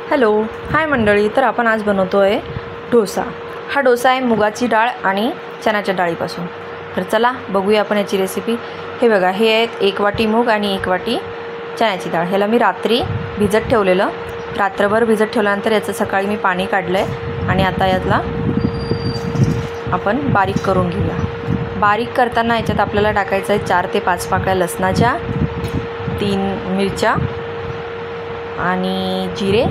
Hello hi मंडळी, तर आपण आज बनवतो आहे डोसा। हा डोसा आहे मुगाची डाळ आणि चण्याच्या डाळीपासून। तर चला बघूया आपण याची रेसिपी। हे बघा, हे आहेत 1 वाटी मूग आणि 1 वाटी चण्याची डाळ। ह्याला मी रात्री भिजत ठेवलेलं। रात्रभर भिजत ठेवल्यानंतर याचं सकाळी मी पाणी काढलं आहे आणि आता यातला आपण बारीक करून घेऊया। बारीक करताना याच्यात आपल्याला टाकायचं आहे 4 ते 5 पाकळ्या लसणाच्या, 3 मिरच्या आणि जिरे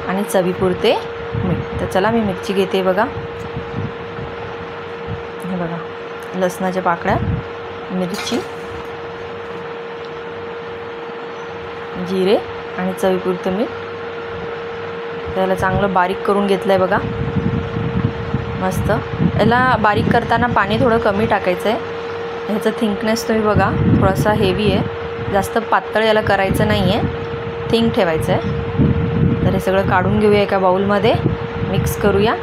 आणि चवीपुरते मीठ। तर चला मी मिरची घेते बघा। हे बघा, लसणाच्या पाकळ्या, मिरची, जिरे आणि चवीपुरते मीठ। त्याला चांगलं बारीक करून घेतलं आहे बघा, मस्त। याला बारीक करताना पाणी थोडं कमी टाकायचं आहे। ह्याचा थिकनेस तुम्ही बघा, थोडासा हेवी आहे, जास्त पातळ याला करायचं नाही आहे, थिक ठेवायचं आहे। तर हे सगळं काढून घेऊया, एका बाउलमध्ये मिक्स करूया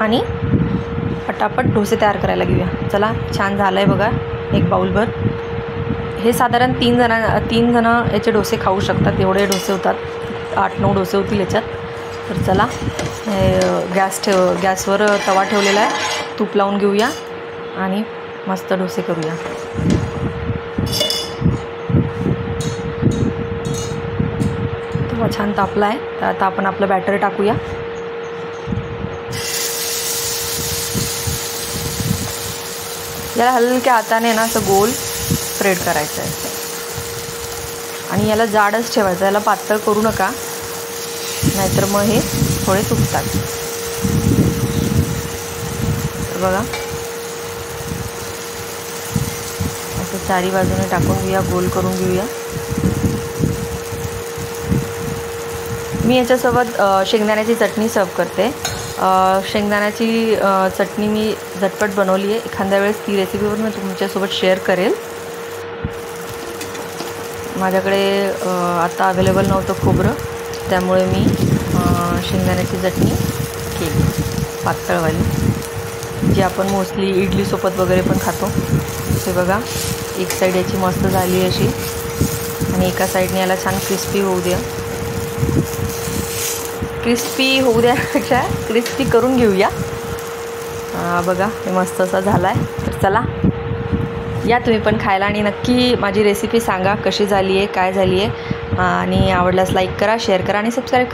आणि पटापट डोसे तयार करायला घेऊया। चला, छान झालं आहे बघा, एक बाउलभर। हे साधारण 3 जण याचे डोसे खाऊ शकतात, एवढे डोसे होतात, 8-9 डोसे होतील याच्यात। तर चला, गॅसवर तवा ठेवलेला आहे, तूप लावून घेऊया आणि मस्त डोसे करूया। तवा छान तापला आहे, तर आता आपण आपलं बॅटर टाकूया। याला हलक्या हाताने ना असं गोल स्प्रेड करायचं आहे आणि याला जाडच ठेवायचं, याला पातळ करू नका, नाहीतर मग हे थोडे तुटतात। तर बघा, असं चारी बाजूने टाकून घेऊया, गोल करून घेऊया। मी याच्यासोबत शेंगदाण्याची चटणी सर्व करते। शेंगदाण्याची चटणी मी झटपट बनवली आहे, एखाद्या वेळेस ती रेसिपी पण मी तुमच्यासोबत शेअर करेल। माझ्याकडे आता अवेलेबल नव्हतं खोबरं, त्यामुळे मी शेंगदाण्याची चटणी केली, पातळवाली, जी आपण मोस्टली इडलीसोबत वगैरे पण खातो। हे बघा, एक साईड याची मस्त झाली अशी, आणि एका साईडने याला छान क्रिस्पी होऊ द्या। क्रिस्पी होऊ द्यापेक्षा क्रिस्पी करून घेऊया। बघा, हे मस्त असा झाला आहे। तर चला, या तुम्ही पण खायला आणि नक्की माझी रेसिपी सांगा कशी झाली आहे, काय झाली आहे, आणि आवडल्यास लाईक करा, शेअर करा आणि सबस्क्राईब करा।